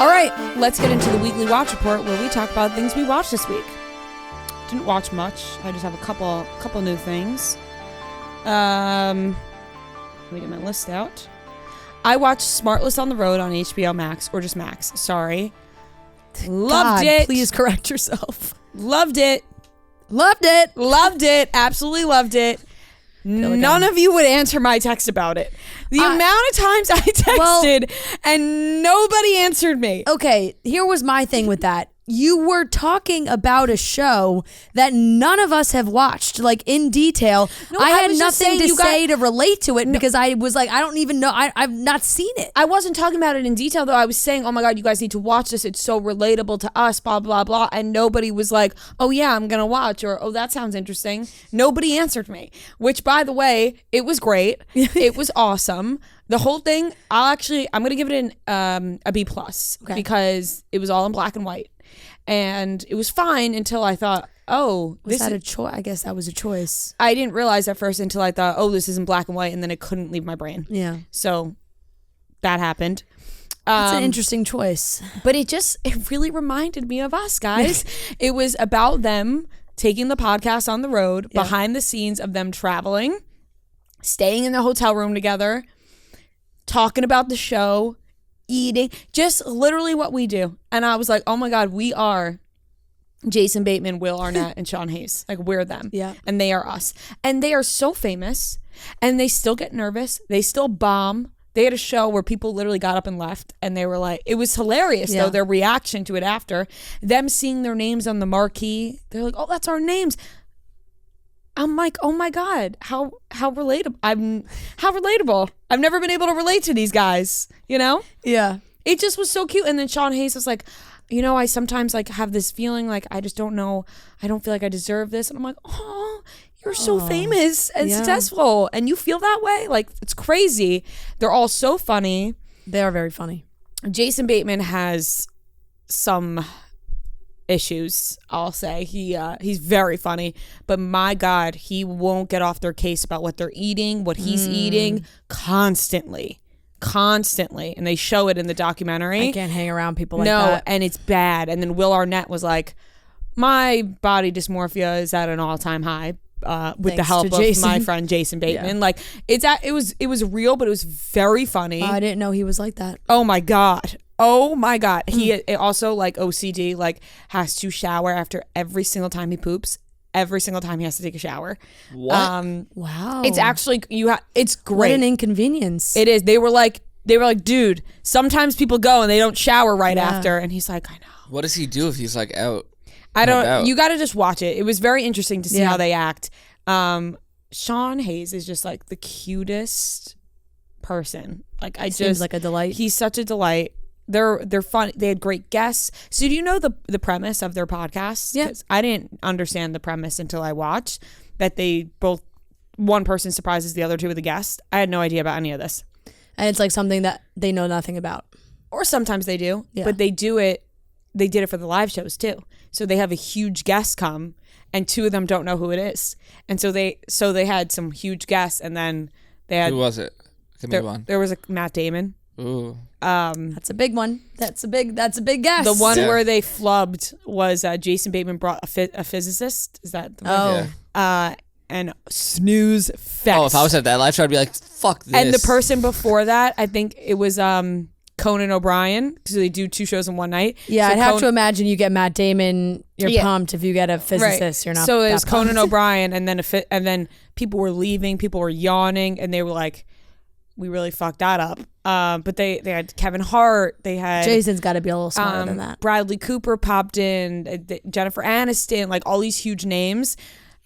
All right, let's get into the weekly watch report where we talk about things we watched this week. Didn't watch much. I just have a couple new things. Let me get my list out. I watched Smartless on the Road on HBO Max, or just Max. Sorry. Loved it. Please correct yourself. Loved it. Loved it. Loved it. Absolutely loved it. None of you would answer my text about it. The amount of times I texted and nobody answered me. Okay, here was my thing with that. You were talking about a show that none of us have watched, like in detail. No, I had was just nothing saying to say to relate to it because I was like, I don't even know. I've not seen it. I wasn't talking about it in detail, though. I was saying, oh my God, you guys need to watch this. It's so relatable to us, blah, blah, blah. And nobody was like, oh yeah, I'm going to watch, or oh, that sounds interesting. Nobody answered me, which, by the way, it was great. It was awesome. The whole thing, I'm going to give it a B+, because it was all in black and white. And it was fine until I thought, oh, Was that a choice? I guess that was a choice. I didn't realize at first until I thought, oh, this is in black and white, and then it couldn't leave my brain. Yeah. So that happened. That's an interesting choice. But it really reminded me of us, guys. It was about them taking the podcast on the road, behind the scenes of them traveling, staying in the hotel room together, talking about the show, eating, just literally what we do. And I was like, oh my God, we are Jason Bateman, Will Arnett, and Sean Hayes. Like, we're them. Yeah. And they are us. And they are so famous, and they still get nervous. They still bomb. They had a show where people literally got up and left, and they were like, it was hilarious, though, their reaction to it after. Them seeing their names on the marquee. They're like, oh, that's our names. I'm like, oh my God, how relatable. How relatable. I've never been able to relate to these guys, you know? Yeah. It just was so cute. And then Sean Hayes was like, you know, I sometimes like have this feeling like I just don't know. I don't feel like I deserve this. And I'm like, oh, you're so famous and successful. And you feel that way? Like, it's crazy. They're all so funny. They are very funny. Jason Bateman has some issues, I'll say. He's very funny, but my God, he won't get off their case about what they're eating, what he's eating, constantly, and they show it in the documentary. I can't hang around people like that. No, and it's bad. And then Will Arnett was like, my body dysmorphia is at an all-time high, with the help of my friend Jason Bateman. Like, it was real, but it was very funny. I didn't know he was like that. Oh my God. He also, like, OCD, like, has to shower after every single time he poops. Every single time he has to take a shower. What? Wow. It's actually it's great. What an inconvenience. It is. They were like, dude, sometimes people go and they don't shower right after, and he's like, I know. What does he do if he's like out? I don't. You got to just watch it. It was very interesting to see how they act. Sean Hayes is just like the cutest person. Like, Seems like a delight. He's such a delight. They're fun. They had great guests. So do you know the premise of their podcast? Yeah. I didn't understand the premise until I watched that one person surprises the other two with a guest. I had no idea about any of this. And it's like something that they know nothing about. Or sometimes they do, yeah. But they did it for the live shows too. So they have a huge guest come and two of them don't know who it is. And so they had some huge guests, and then they had, who was it? Give me one. There was a Matt Damon. Ooh. That's a big one. That's a big guess. The one where they flubbed was Jason Bateman brought a physicist. Is that the one? Oh. Yeah. And snooze fest. Oh, if I was at that live show, I'd be like, fuck this. And the person before that, I think it was Conan O'Brien, because they do two shows in one night. Yeah, so I'd have to imagine you get Matt Damon, you're pumped. If you get a physicist, you're not. So it was pumped. Conan O'Brien, and then people were leaving, people were yawning, and they were like, we really fucked that up. But they had Kevin Hart, they had Jason's got to be a little smarter than that. Bradley Cooper popped in, Jennifer Aniston, like all these huge names,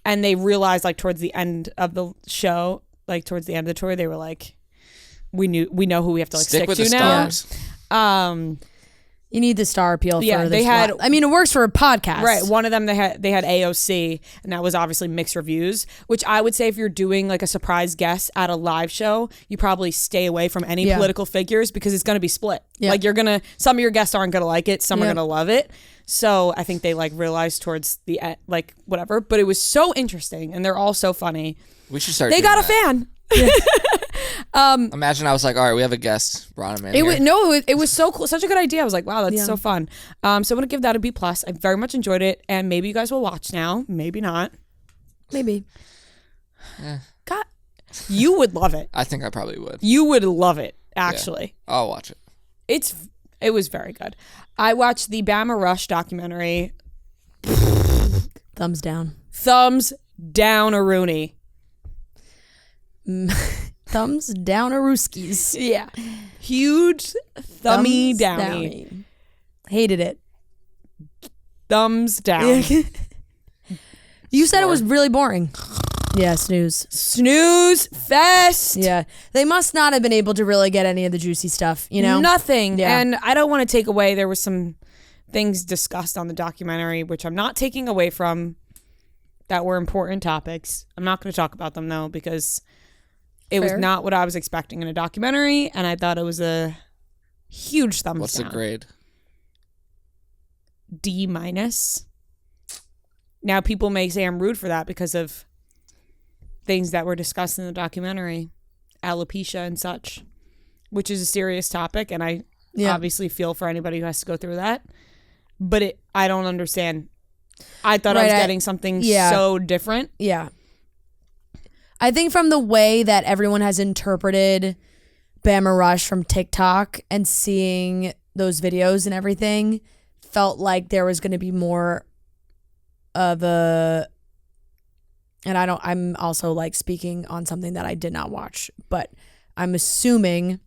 and they realized like towards the end of the show, like towards the end of the tour, they were like, we know who we have to like stick with to the now. stars. You need the star appeal. Yeah, for they this had. I mean, it works for a podcast, Right. One of them they had AOC, and that was obviously mixed reviews. Which I would say if you're doing like a surprise guest at a live show, you probably stay away from any political figures because it's going to be split. Yeah. Like some of your guests aren't going to like it, some are going to love it. So I think they like realized towards the end, like whatever. But it was so interesting, and they're all so funny. We should start. They got a fan. Imagine I was like, all right, we have a guest, brought him in. It was so cool, such a good idea. I was like, wow, that's so fun. So I'm gonna give that a B+. I very much enjoyed it, and maybe you guys will watch now, maybe not. Maybe. God, you would love it. I think I probably would. You would love it, actually. Yeah, I'll watch it. It was very good. I watched the Bama Rush documentary. Thumbs down. Thumbs down, a Rooney. Thumbs down, a Rooskies. Yeah. Huge thummy downy. Hated it. Thumbs down. You said it was really boring. Yeah, snooze. Snooze fest. Yeah. They must not have been able to really get any of the juicy stuff, you know? Nothing. Yeah. And I don't want to take away, there were some things discussed on the documentary, which I'm not taking away from, that were important topics. I'm not going to talk about them, though, because it was not what I was expecting in a documentary, and I thought it was a huge thumbs down. What's the grade? D-. Now, people may say I'm rude for that because of things that were discussed in the documentary, alopecia and such, which is a serious topic, and I obviously feel for anybody who has to go through that. But I don't understand. I thought I was getting something so different. Yeah. I think from the way that everyone has interpreted Bama Rush from TikTok and seeing those videos and everything, felt like there was going to be more of a... And I'm also like speaking on something that I did not watch, but I'm assuming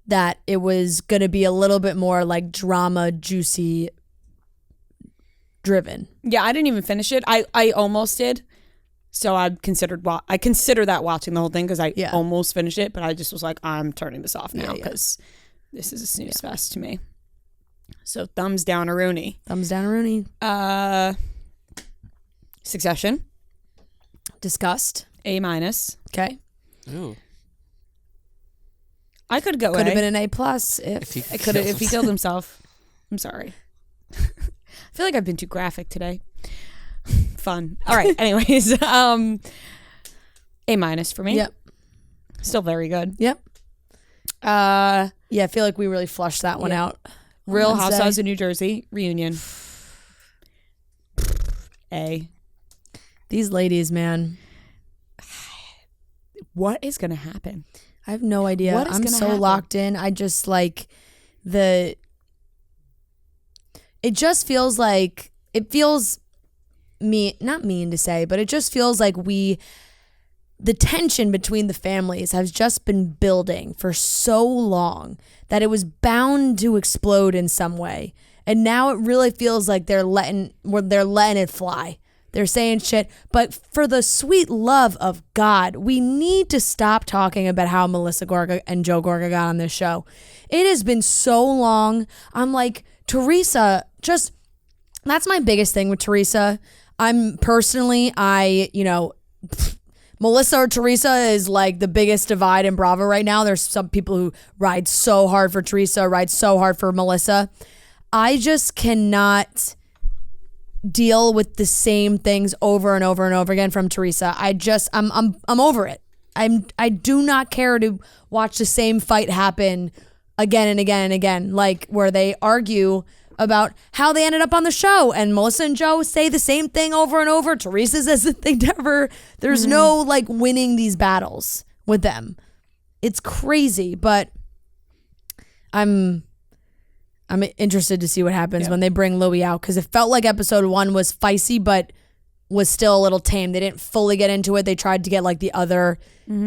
that it was going to be a little bit more like drama, juicy driven. Yeah, I didn't even finish it. I almost did. So I consider that watching the whole thing because I almost finished it, but I just was like, I'm turning this off now because this is a snooze fest to me. So thumbs down, a Rooney. Thumbs down, a Rooney. Succession. Disgust. A-. Okay. Ooh. I could go Could have A. been an A+ if he killed himself. I'm sorry. I feel like I've been too graphic today. Fun. All right. Anyways, A- for me. Yep. Still very good. Yep. I feel like we really flushed that one out. Real Housewives of New Jersey reunion. A. These ladies, man. What is going to happen? I have no idea. I'm so locked in. I just like it just feels like, it feels not mean to say, but it just feels like the tension between the families has just been building for so long that it was bound to explode in some way. And now it really feels like they're letting it fly. They're saying shit, but for the sweet love of God, we need to stop talking about how Melissa Gorga and Joe Gorga got on this show. It has been so long. I'm like, Teresa, that's my biggest thing with Teresa. Melissa or Teresa is like the biggest divide in Bravo right now. There's some people who ride so hard for Teresa, ride so hard for Melissa. I just cannot deal with the same things over and over and over again from Teresa. I'm over it. I do not care to watch the same fight happen again and again and again, like where they argue about how they ended up on the show, and Melissa and Joe say the same thing over and over. Teresa says that they never, there's no like winning these battles with them. It's crazy, but I'm interested to see what happens when they bring Louis out, because it felt like episode 1 was feisty, but was still a little tame. They didn't fully get into it. They tried to get like the other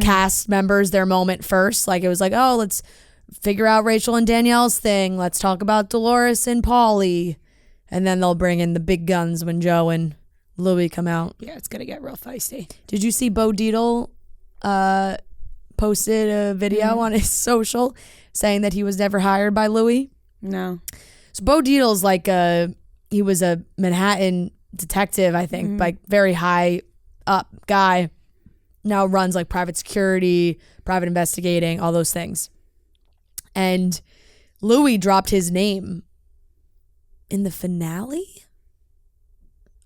cast members their moment first. Like it was like, oh, let's figure out Rachel and Danielle's thing. Let's talk about Dolores and Paulie. And then they'll bring in the big guns when Joe and Louis come out. Yeah, it's going to get real feisty. Did you see Bo Dietl posted a video on his social saying that he was never hired by Louis? No. So Bo Dietl's like he was a Manhattan detective, I think, like very high up guy. Now runs like private security, private investigating, all those things. And Louis dropped his name in the finale.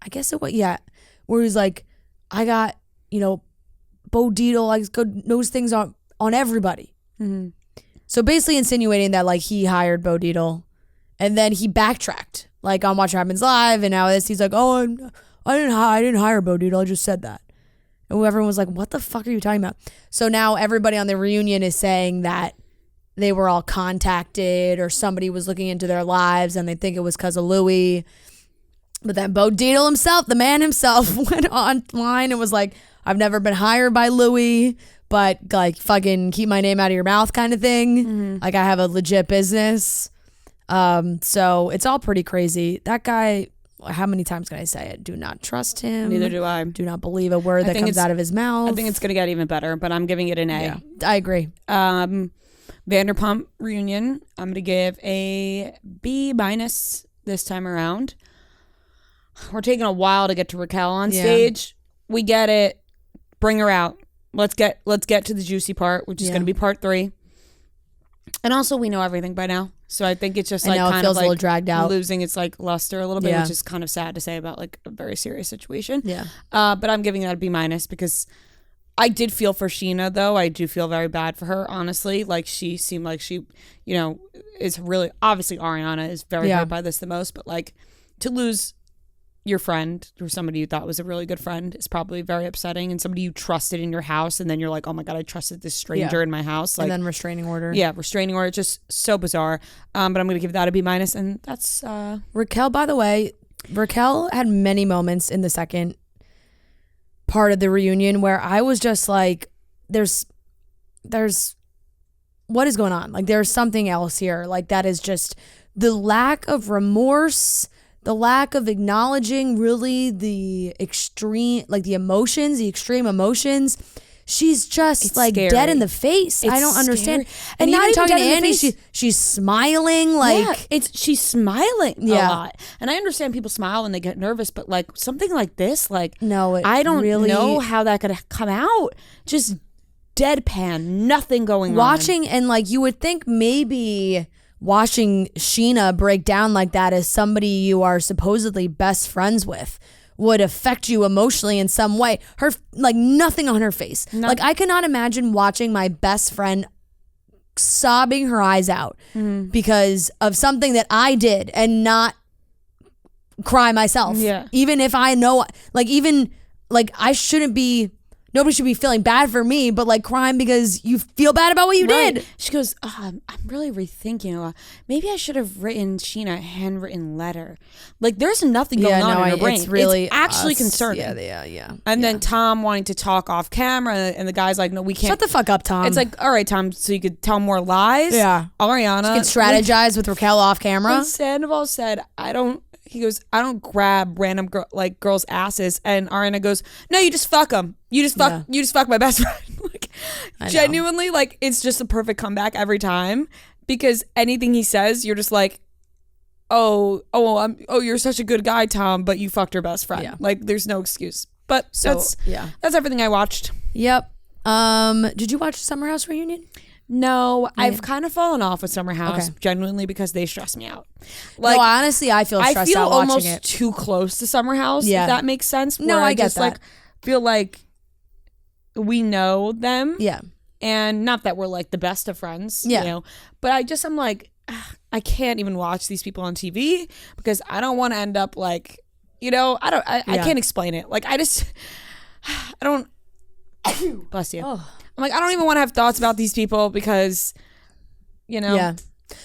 I guess it was, where he's like, I got, Bo Dietl, knows things on everybody. So basically insinuating that like he hired Bo Dietl, and then he backtracked like on Watch What Happens Live, and now he's like, oh, I didn't hire Bo Dietl, I just said that. And everyone was like, what the fuck are you talking about? So now everybody on the reunion is saying that they were all contacted or somebody was looking into their lives and they think it was because of Louis. But then Bo Dietl himself, the man himself, went online and was like, I've never been hired by Louis, but like fucking keep my name out of your mouth kind of thing. Like I have a legit business. So it's all pretty crazy. That guy, how many times can I say it? Do not trust him. Neither do I. Do not believe a word that comes out of his mouth. I think it's going to get even better, but I'm giving it an A. Yeah, I agree. Vanderpump Reunion, I'm going to give a B- this time around. We're taking a while to get to Raquel on stage. We get it. Bring her out. Let's get to the juicy part, which is going to be part 3. And also, we know everything by now, so I think it's just like kind of like a little dragged out, losing its like luster a little bit, which is kind of sad to say about like a very serious situation. Yeah. But I'm giving that a B- because I did feel for Sheena, though. I do feel very bad for her, honestly. Like she seemed like she, is really obviously Ariana is very hurt by this the most, but like to lose your friend or somebody you thought was a really good friend is probably very upsetting, and somebody you trusted in your house, and then you're like, oh my god, I trusted this stranger in my house, like, and then restraining order. Yeah, restraining order, just so bizarre. But I'm gonna give that a B-, and that's Raquel. By the way, Raquel had many moments in the second part of the reunion where I was just like, there's what is going on? Like there's something else here. Like that is just the lack of remorse, the lack of acknowledging really the extreme emotions. She's just it's like scary. Dead in the face. I don't understand. Scary. And not even even talking to dead in the Andy, face. she's smiling like she's smiling a lot. And I understand people smile when they get nervous, but like something like this, like no, I don't really know how that could come out. Just deadpan, nothing going watching, and like you would think maybe watching Sheena break down like that as somebody you are supposedly best friends with would affect you emotionally in some way. Her, like, nothing on her face. Like, I cannot imagine watching my best friend sobbing her eyes out because of something that I did and not cry myself. Yeah. Even if I know, like, I shouldn't be, nobody should be feeling bad for me, but like crying because you feel bad about what you did. She goes, I'm really rethinking. Maybe I should have written Sheena a handwritten letter. Like there's nothing going on in her brain. It's really actually concerning. Yeah. And then Tom wanting to talk off camera, and the guy's like, no, we can't. Shut the fuck up, Tom. It's like, all right, Tom, so you could tell more lies? Yeah. Ariana. You can strategize with Raquel off camera. And Sandoval said, he goes, I don't grab random girls' asses. And Ariana goes, no, you just fuck them. You just fuck my best friend. Like, genuinely, like, it's just a perfect comeback every time, because anything he says, you're just like, you're such a good guy, Tom, but you fucked your best friend. Yeah. Like, there's no excuse. But So, that's everything I watched. Yep. Did you watch Summer House Reunion? No, I've kind of fallen off with Summer House, genuinely, because they stress me out. Like, no, honestly, I feel stressed out watching almost it. too close to Summer House, if that makes sense. No, where I get just, that. like, feel like we know them. Yeah. And not that we're like the best of friends, but I'm like, I can't even watch these people on TV because I don't want to end up like, I can't explain it. Like, I don't, bless you. Oh. I'm like, I don't even want to have thoughts about these people because, Yeah.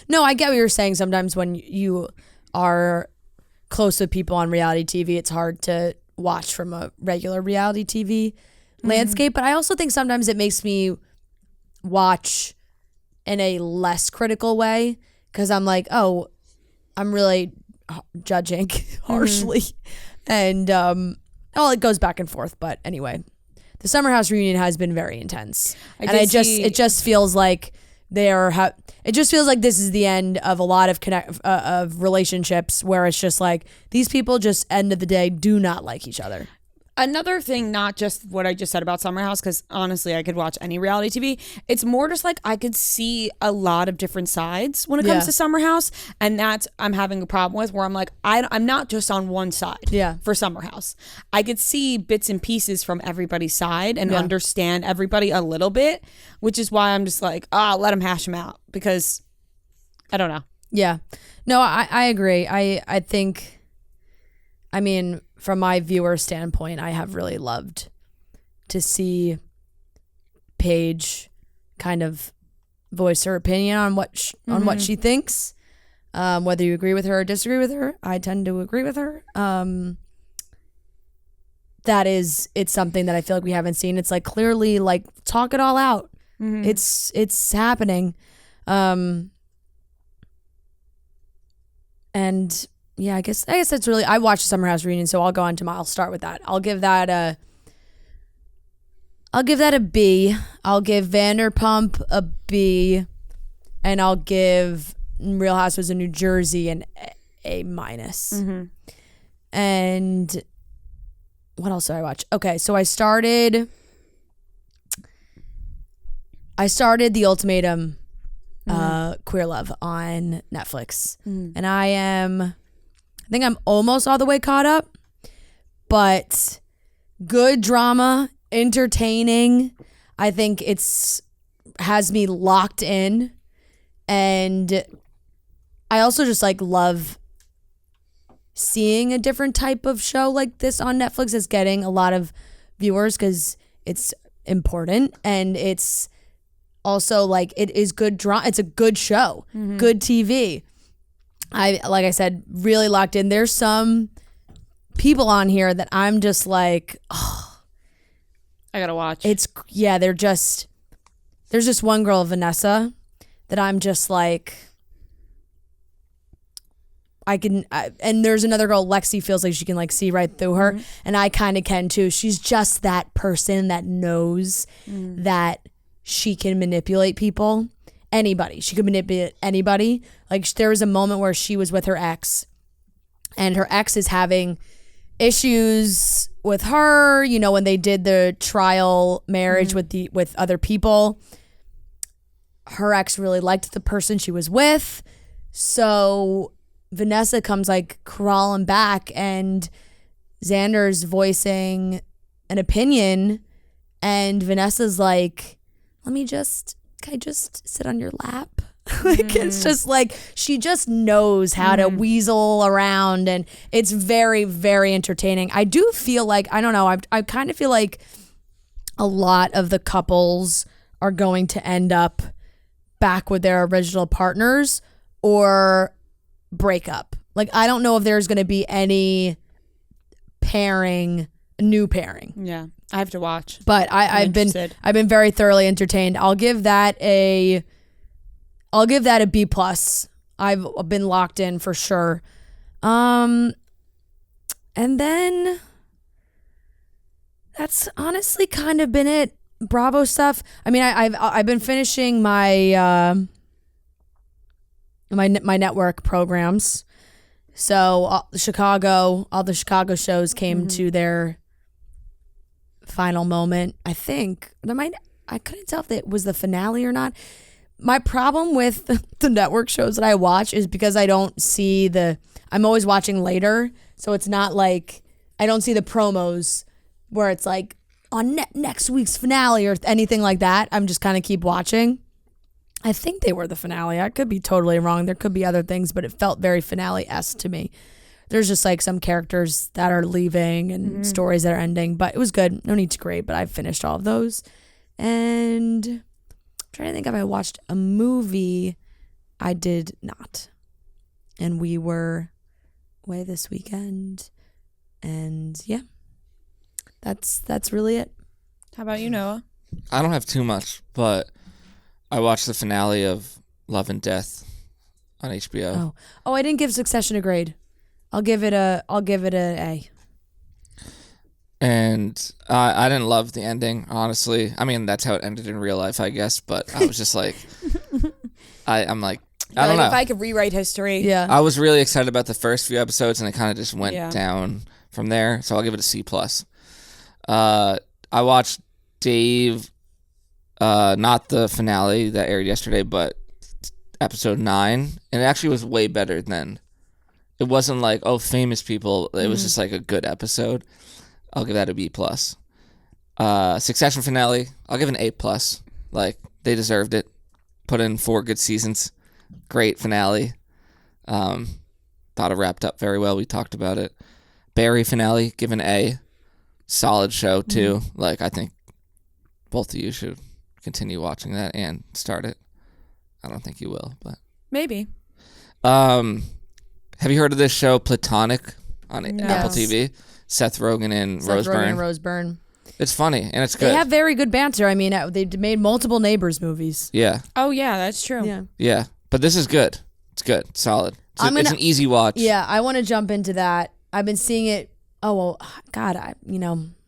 No, I get what you're saying. Sometimes when you are close with people on reality TV, it's hard to watch from a regular reality TV landscape. But I also think sometimes it makes me watch in a less critical way because I'm like, oh, I'm really judging harshly. And it goes back and forth. But anyway, the Summer House Reunion has been very intense. It just feels like it just feels like this is the end of a lot of relationships where it's just like these people just end of the day do not like each other. Another thing, not just what I just said about Summer House, because honestly, I could watch any reality TV. It's more just like I could see a lot of different sides when it comes to Summer House, and that's I'm having a problem with. Where I'm like, I'm not just on one side. For Summer House, I could see bits and pieces from everybody's side and understand everybody a little bit, which is why I'm just like, let them hash them out, because I don't know. Yeah, no, I agree. I think, I mean, from my viewer standpoint, I have really loved to see Paige kind of voice her opinion on what she thinks. Whether you agree with her or disagree with her, I tend to agree with her. It's something that I feel like we haven't seen. It's like clearly like talk it all out. It's happening. And yeah, I guess that's really, I watched the Summer House Reunion, so I'll go on to I'll start with that. I'll give that a B. I'll give Vanderpump a B, and I'll give Real Housewives of New Jersey an A minus. And what else did I watch? Okay, so I started the Ultimatum Queer Love on Netflix, and I think I'm almost all the way caught up, but good drama, entertaining. I think has me locked in, and I also just like love seeing a different type of show like this on Netflix. It's getting a lot of viewers because it's important, and it's also like it is good drama. It's a good show, good TV. Like I said, really locked in. There's some people on here that I'm just like, oh, I gotta watch. There's just one girl, Vanessa, that I'm just like, and there's another girl, Lexi, feels like she can like see right through her, and I kind of can too. She's just that person that knows that she can manipulate people. Anybody. She could manipulate anybody. Like there was a moment where she was with her ex, and her ex is having issues with her, you know, when they did the trial marriage with other people. Her ex really liked the person she was with. So Vanessa comes like crawling back, and Xander's voicing an opinion, and Vanessa's like, can I just sit on your lap? Like it's just like she just knows how to weasel around, and it's very, very entertaining. I do feel like, I don't know, I kind of feel like a lot of the couples are going to end up back with their original partners or break up. Like I don't know if there's going to be any new pairing. Yeah, I have to watch. But I've been very thoroughly entertained. I'll give that a B plus. I've been locked in for sure. And then that's honestly kind of been it. Bravo stuff. I mean, I've been finishing my my network programs. So all the Chicago shows came to their final moment. I think I couldn't tell if it was the finale or not. My problem with the network shows that I watch is because I don't see I'm always watching later. So it's not like I don't see the promos where it's like on next week's finale or anything like that. I'm just kind of keep watching. I think they were the finale. I could be totally wrong. There could be other things, but it felt very finale-esque to me. There's just like some characters that are leaving and stories that are ending, but it was good. No need to grade, but I've finished all of those. And I'm trying to think if I watched a movie. I did not. And we were away this weekend. And yeah, that's really it. How about you, Noah? I don't have too much, but I watched the finale of Love and Death on HBO. Oh, I didn't give Succession a grade. I'll give it an A. And I didn't love the ending, honestly. I mean, that's how it ended in real life, I guess. But I was just like, I'm like, I don't know. If I could rewrite history. Yeah. I was really excited about the first few episodes, and it kind of just went down from there. So I'll give it a C+. I watched Dave, not the finale that aired yesterday, but episode 9, and it actually was way better than. It wasn't like, oh, famous people. It was just like a good episode. I'll give that a B+. Succession finale, I'll give an A+. Like, they deserved it. Put in 4 good seasons. Great finale. Thought it wrapped up very well. We talked about it. Barry finale, give an A. Solid show, too. Like, I think both of you should continue watching that and start it. I don't think you will, but... Maybe. Have you heard of this show, Platonic, on Apple Yes. TV? Seth Rogen and Rose Byrne. Rose Byrne. It's funny, and it's good. They have very good banter. I mean, they made multiple Neighbors movies. Yeah. Oh, yeah, that's true. Yeah. But this is good. It's good. It's solid. It's an easy watch. Yeah, I want to jump into that. I've been seeing it. Oh, well, God,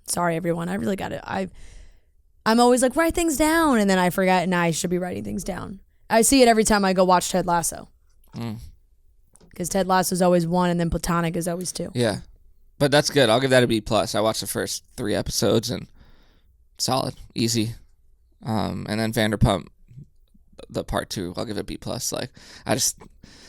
sorry, everyone. I really got it. I'm always like, write things down, and then I forget, and I should be writing things down. I see it every time I go watch Ted Lasso. Because Ted Lasso is always 1, and then Platonic is always 2. Yeah. But that's good. I'll give that a B+. I watched the first 3 episodes, and solid. Easy. And then Vanderpump, the part 2, I'll give it a B+. Like,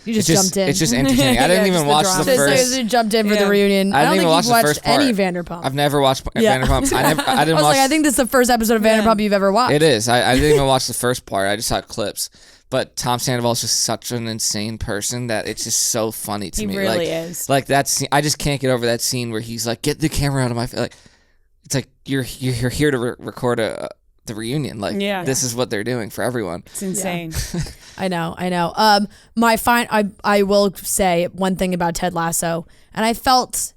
You just jumped in. It's just entertaining. I didn't even watch the first. You jumped in for the reunion. I don't didn't think even watch you've the watched first part. any Vanderpump. I've never watched Vanderpump. I didn't I was watch. like, I think this is the first episode of Vanderpump you've ever watched. It is. I didn't even watch the first part. I just saw clips. But Tom Sandoval is just such an insane person that it's just so funny to me. He really is. Like that scene, I just can't get over that scene where he's like, "Get the camera out of my face." Like, it's like you're here to record the reunion. Like, this is what they're doing for everyone. It's insane. Yeah. I know. I will say one thing about Ted Lasso, and I felt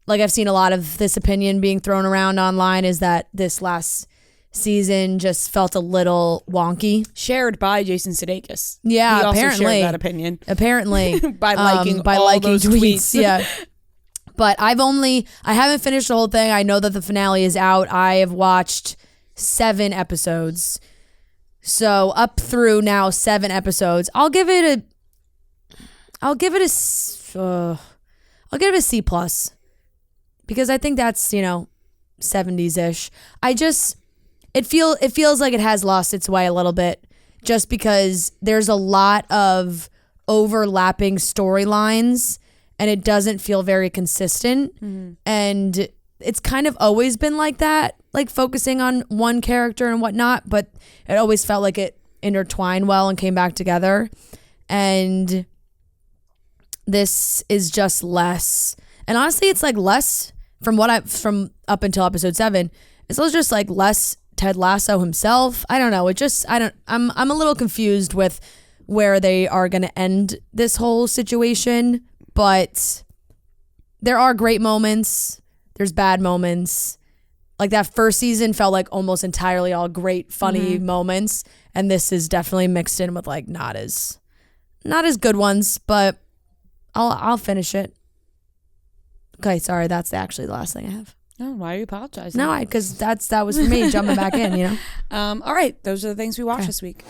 like I've seen a lot of this opinion being thrown around online, is that this last season just felt a little wonky. Shared by Jason Sudeikis. Yeah, he also apparently shared that opinion. Apparently, by liking those tweets. Yeah. But I haven't finished the whole thing. I know that the finale is out. I have watched 7 episodes. So up through now 7 episodes. I'll give it a C+, because I think that's, 70s-ish. It feels like it has lost its way a little bit, just because there's a lot of overlapping storylines and it doesn't feel very consistent. And it's kind of always been like that, like focusing on one character and whatnot, but it always felt like it intertwined well and came back together. And this is just less. And honestly, it's like less from up until episode 7. It's just like less Ted Lasso himself. I don't know. I'm a little confused with where they are going to end this whole situation, but there are great moments. There's bad moments. Like that first season felt like almost entirely all great, funny moments, and this is definitely mixed in with like not as good ones, but I'll finish it. Okay, sorry, that's actually the last thing I have. Oh, why are you apologizing? No, because that was for me jumping back in, All right, those are the things we watched this week.